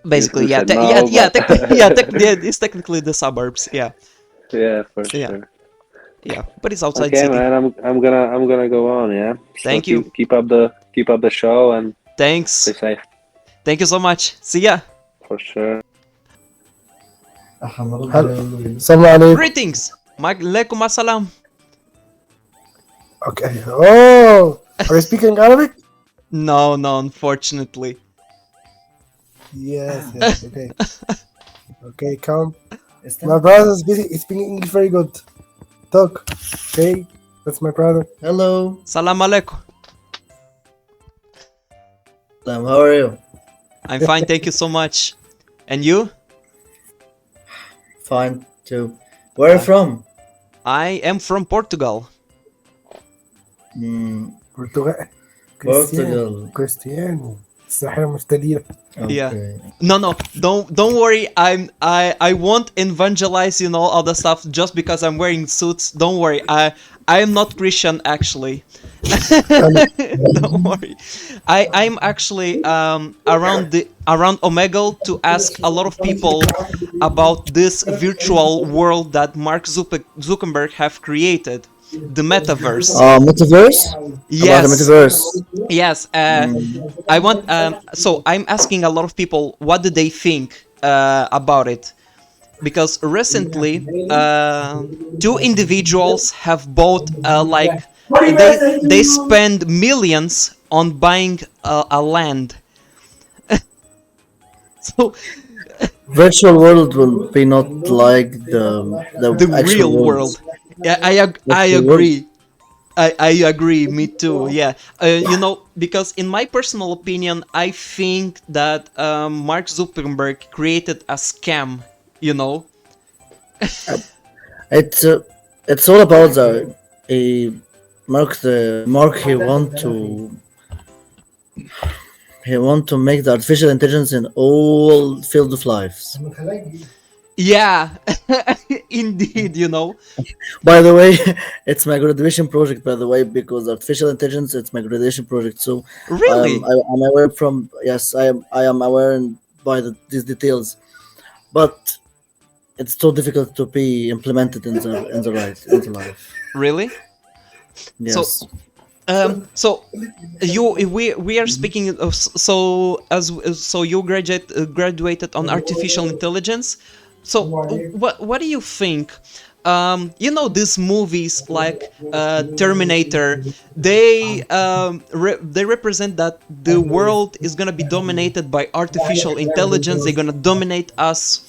Basically, You yeah, said no, but- it's technically the suburbs. Yeah. Yeah, for Yeah. sure. Yeah, but it's outside Okay, city. man. I'm gonna go on. Yeah. Thank you. Keep up the show and Thanks. stay safe. Thank you so much. See ya. For sure. Salam alaikum. Greetings. Maalaikum assalam. Okay. Oh, are you speaking Arabic? No, unfortunately. Yes. Okay. Okay, come. My brother is speaking English very good. Talk. Okay, that's my brother. Hello. Salam alaikum. How are you? I'm fine, thank you so much. And you? Fine too. Where are you from? I am from Portugal. Portugal. Cristiano. الساحرة مستديرة. Yeah. No. Don't worry. I won't evangelize, you know, all the stuff just because I'm wearing suits. Don't worry. I am not Christian actually. Don't worry. I'm actually around Omegle to ask a lot of people about this virtual world that Mark Zuckerberg have created. The Metaverse. Metaverse? Yes. About the Metaverse. Yes. I want. So I'm asking a lot of people what do they think about it, because recently two individuals have bought like they spend millions on buying a land. So virtual world will be not like the actual real world. Yeah, I agree. I agree. Me too. Yeah. You know, because in my personal opinion, I think that Mark Zuckerberg created a scam. You know. It's all about Mark he want to make the artificial intelligence in all field of lives. Yeah, indeed, you know. By the way, it's my graduation project. By the way, because artificial intelligence, it's my graduation project. So really, I'm aware from yes, I am aware by these details, but it's so difficult to be implemented in the life. Really? Yes. So we are speaking of so you graduated on artificial intelligence. So what do you think? You know, these movies like Terminator, they represent that the world is gonna be dominated by artificial intelligence. They're gonna dominate us.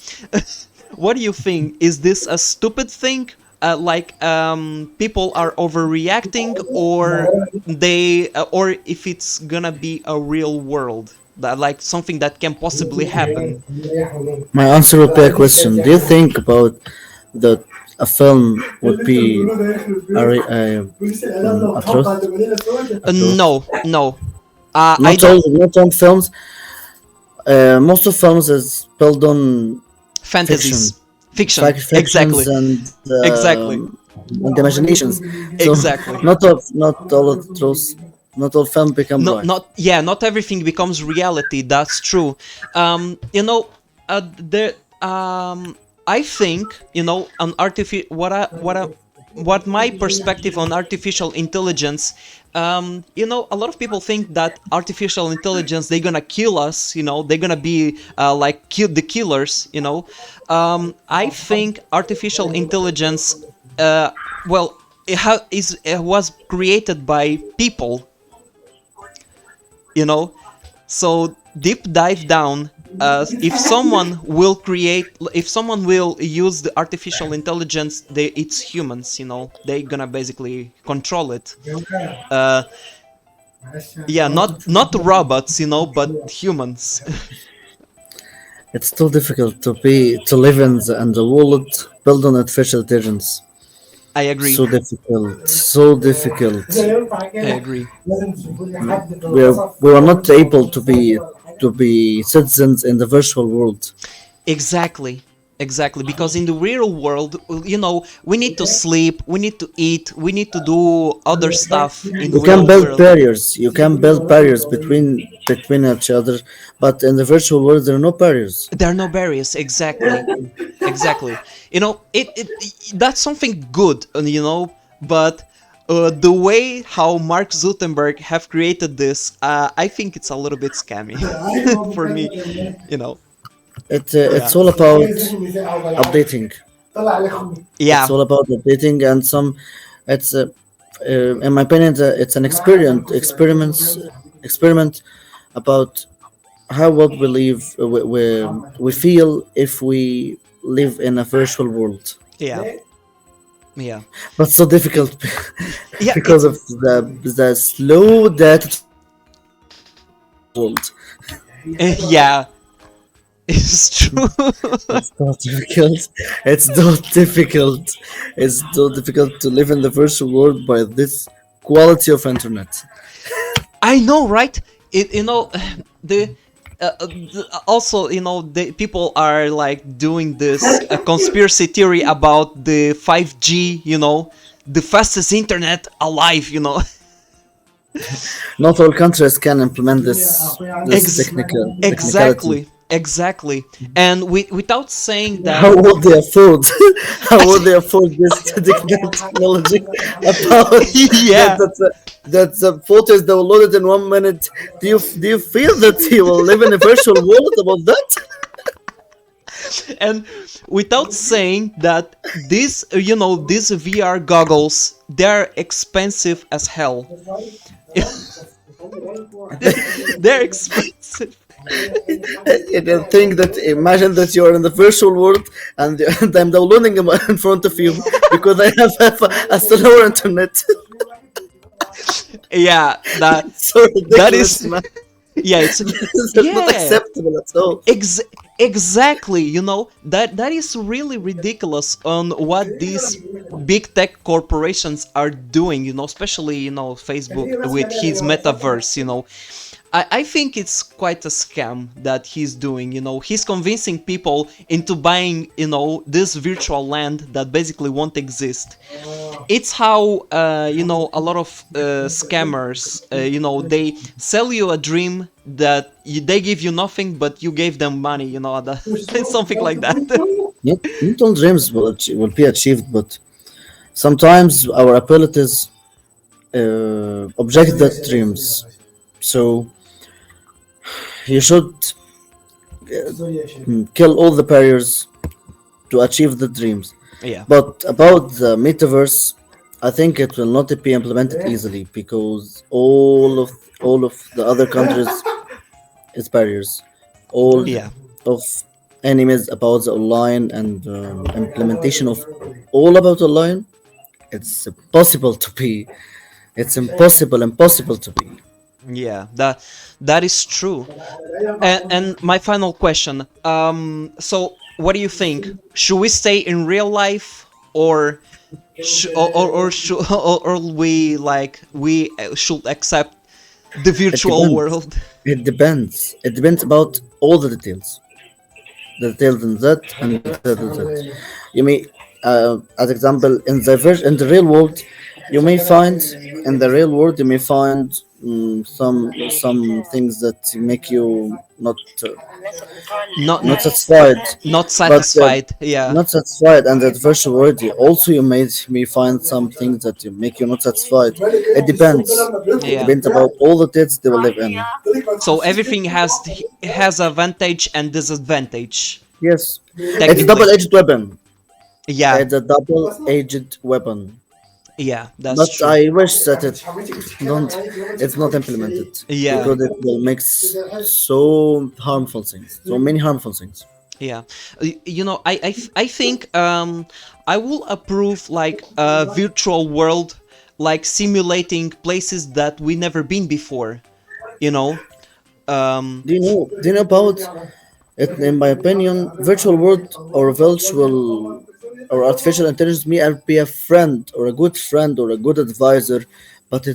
What do you think? Is this a stupid thing? People are overreacting, or or if it's gonna be a real world, that like something that can possibly happen. My answer would be a question. Do you think about that a film would be a truth? No. Not all films. Most of films is built on fantasies. Fiction. Exactly. And imaginations. So exactly. Not all of truth. Not all film become right. Not everything becomes reality. That's true. You know, I think, you know, an what my perspective on artificial intelligence. You know, a lot of people think that artificial intelligence, they're gonna kill us. You know, they're gonna be the killers. You know, I think artificial intelligence, it was created by people. You know, so deep dive down, if someone will use the artificial intelligence, it's humans, they're gonna basically control it. Yeah, not robots, but humans. It's too difficult to live in the world built on artificial intelligence. I agree. So difficult. So difficult. I agree. We are not able to be citizens in the virtual world. Exactly, because in the real world, we need to sleep, we need to eat, we need to do other stuff in the You real can build world. barriers. You can build barriers between each other, but in the virtual world there are no barriers. There are no barriers. Exactly. It that's something good, but the way how Mark Zuckerberg have created this, I think it's a little bit scammy for me. It's all about updating. Yeah. It's all about updating, and it's in my opinion it's an experiment about how what we live we feel if we live in a virtual world. Yeah. But so difficult Yeah, because of the slow data world. Yeah. It's true. It's not difficult. It's not difficult. It's so difficult to live in the virtual world by this quality of internet. I know, right? Also, the people are like doing this conspiracy theory about the 5G, the fastest internet alive, Not all countries can implement this technicality. Exactly. And without saying that, How would they afford? How would they afford this technology? About Yeah. that the photo is downloaded in 1 minute. Do you feel that you will live in a virtual world about that? and without saying that these VR goggles, they're expensive as hell. They're expensive. You think that imagine that you are in the virtual world and I'm downloading them in front of you because I have a slower internet. Yeah, So ridiculous, that is man. yeah, it's not acceptable at all. Exactly, that is really ridiculous on what these big tech corporations are doing, especially Facebook with his metaverse. I think it's quite a scam that he's doing. He's convincing people into buying this virtual land that basically won't exist. It's how a lot of scammers, they sell you a dream that they give you nothing, but you gave them money. Something like that. Not all dreams will be achieved, but sometimes our abilities object that dreams. So you should kill all the barriers to achieve the dreams. Yeah. But about the metaverse, I think it will not be implemented easily because all of the other countries is barriers. All of enemies about the online and implementation of all about online. It's impossible to be. It's impossible to be. Yeah, that is true. And my final question. So what do you think? Should we stay in real life, or we should accept the virtual world? It depends. It depends about all the details. The details in that and the details in that. You may, as example, in the real world, you may find some things that make you not satisfied. Not satisfied. Yeah. Not satisfied, and that virtual world also you may find some things that make you not satisfied. It depends. It depends about all the things they will live in. So everything has advantage and disadvantage. Yes, it's a double-edged weapon. Yeah, it's a double-edged weapon. Yeah, that's But true. I wish that it's not implemented Yeah. because it will make so harmful things, so many harmful things. Yeah, you know, I think I will approve like a virtual world, like simulating places that we never been before. You know, Do you know about it? In my opinion, virtual world or virtual or artificial intelligence may be a friend or a good friend or a good advisor, but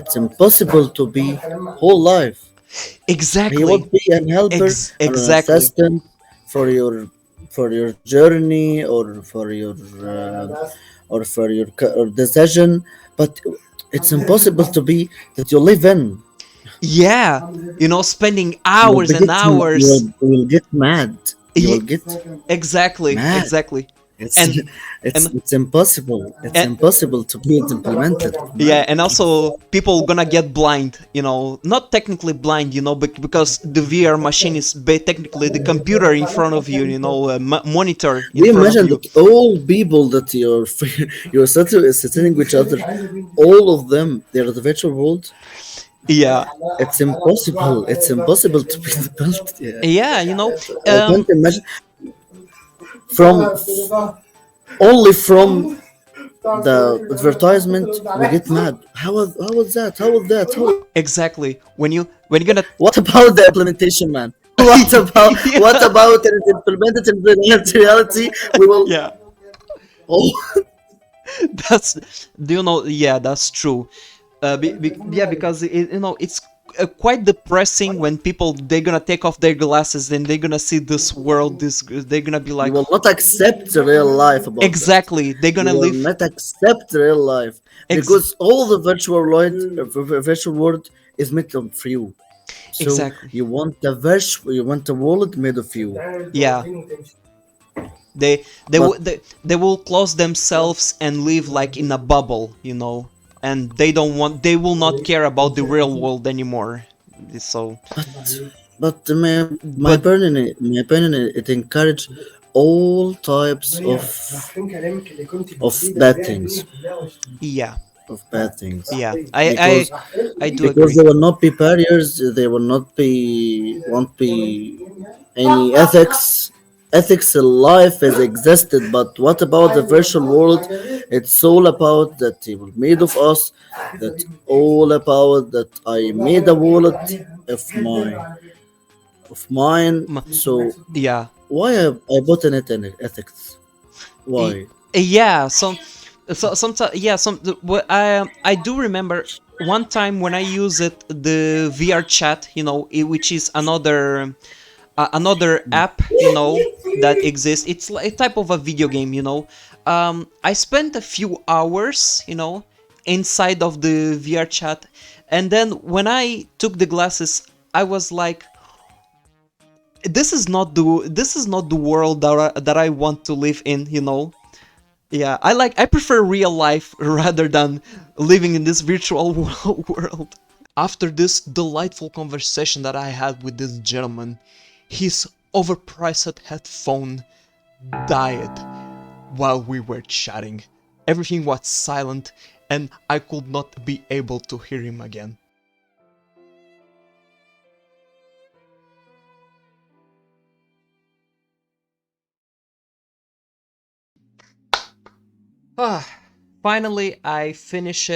it's impossible to be whole life. He exactly, would be an helper and an exactly, assistant for your journey or decision, but it's impossible to be that you live in. yeah. You know, spending You will hours be and hours. you will get mad. You will Ye- get exactly, mad. exactly, It's and and it's impossible. It's and impossible to be implemented. yeah, and also people gonna get blind, you know, not technically blind, you know, because the VR machine is technically the computer in front of you, you know, a monitor in We front of imagine you. that all people that you're sitting with each other, all of them, they're the virtual world. Yeah, It's impossible. It's impossible to be built. Yeah, yeah, you know, I can't imagine from only from the advertisement we get mad. How was that? How was that? How? exactly. When you're gonna What about the implementation, man? What yeah, about it is implemented in reality? We will. yeah, Oh, do you know, yeah, that's true. Yeah, because you know, it's quite depressing when people they're gonna take off their glasses and they're gonna see this world, this they're gonna be you like, will not accept the real life about that. exactly, they're You gonna will live not accept real life ex- because all the virtual world is made of you. So exactly, you want a world made of you. yeah. But They will close themselves and live like in a bubble, you know, and they will not care about the real world anymore. So, but but my opinion, it encourage all types of bad things, yeah, of bad things, yeah, because I do agree. there will not be barriers, there will not be won't be any ethics in life has existed. But what about the virtual world? It's all about that it was made of us, that all about that I made a wallet of mine. So Yeah. why I put in it in ethics? Y- Why? Yeah, sometimes, yeah, I do remember one time when I used it, the VR chat, you know, which is another app, you know, that exists. It's like a type of a video game, you know. I spent a few hours, you know, inside of the VR chat, and then when I took the glasses, I was like, this is not the world that I want to live in, you know. Yeah, I prefer real life rather than living in this virtual world. After this delightful conversation that I had with this gentleman, his overpriced headphone died while we were chatting. Everything was silent and I could not be able to hear him again. Finally, I finished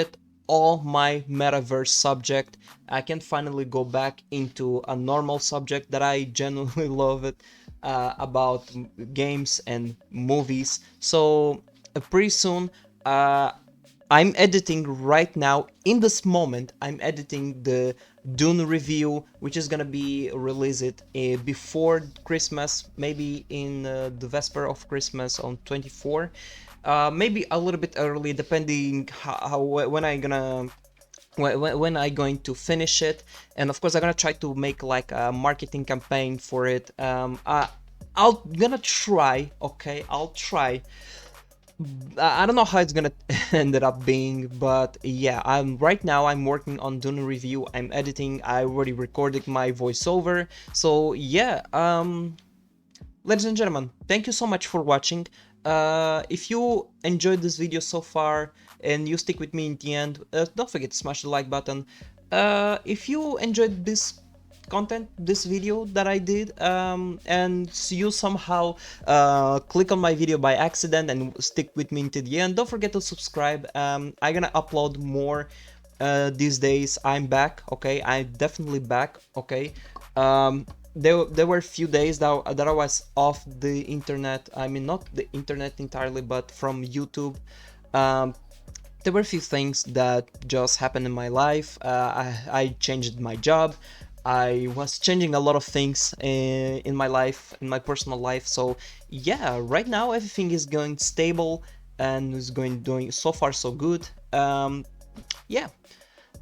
all my metaverse subject. I can finally go back into a normal subject that I genuinely love it, about games and movies. So pretty soon, uh, I'm editing right now. In this moment, I'm editing the Dune review, which is gonna be released before Christmas, maybe in the Vesper of Christmas on 24. Maybe a little bit early, depending when I gonna when I going to finish it, and of course I'm gonna try to make like a marketing campaign for it. I'll gonna try. Okay, I'll try. I don't know how it's gonna ended up being, but yeah, right now I'm working on doing a review. I'm editing. I already recorded my voiceover. So yeah, ladies and gentlemen, thank you so much for watching. If you enjoyed this video so far and you stick with me in the end, don't forget to smash the like button. If you enjoyed this content, this video that I did, and you somehow click on my video by accident and stick with me until the end, don't forget to subscribe. I'm gonna upload more these days. I'm back, okay? I'm definitely back, okay? There were a few days that I was off the internet. I mean, not the internet entirely, but from YouTube. There were a few things that just happened in my life. I changed my job. I was changing a lot of things in my life, in my personal life. So yeah, right now everything is going stable and is doing so far so good. Yeah,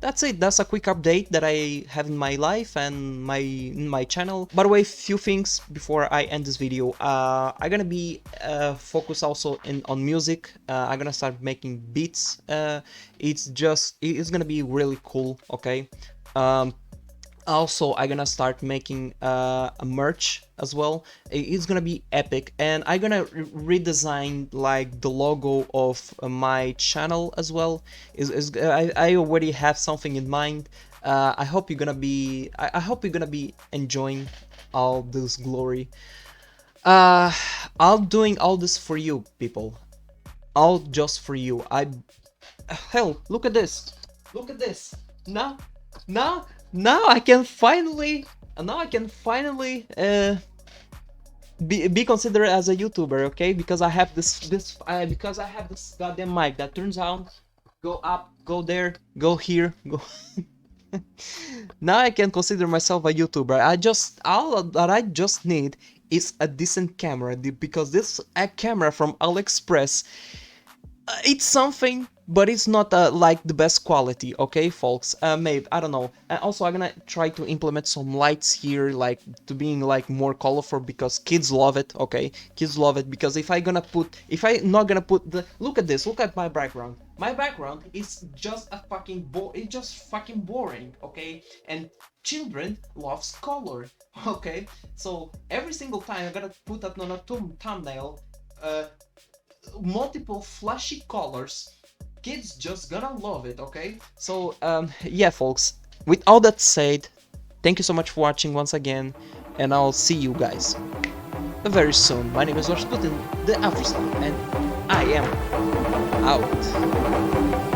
that's it. That's a quick update that I have in my life and my channel. By the way, few things before I end this video. I'm gonna be focused also on music. I'm gonna start making beats. It's gonna be really cool. Okay. Also, I'm gonna start making a merch as well. It's gonna be epic, and I'm gonna redesign like the logo of my channel as well. I already have something in mind. I hope you're gonna be. I hope you're gonna be enjoying all this glory. I'm doing all this for you, people. All just for you. Hell, look at this. Look at this. Now I can finally be considered as a YouTuber, okay? Because I have this goddamn mic that turns on, go up, go there, go here, go. Now I can consider myself a YouTuber. All that I just need is a decent camera, because this camera from AliExpress, it's something, but it's not like the best quality, okay, folks? Maybe, I don't know. And also, I'm gonna try to implement some lights here, like to being like more colorful, because kids love it, okay? Kids love it, because if I'm not gonna put the, look at this, look at my background. My background is just it's just fucking boring, okay? And children loves color, okay? So every single time I'm gonna put up on a thumbnail, multiple flashy colors, kids just gonna love it, okay? So yeah, folks, with all that said, thank you so much for watching once again, and I'll see you guys very soon. My name is Rasputin, the Afro Star, and I am out.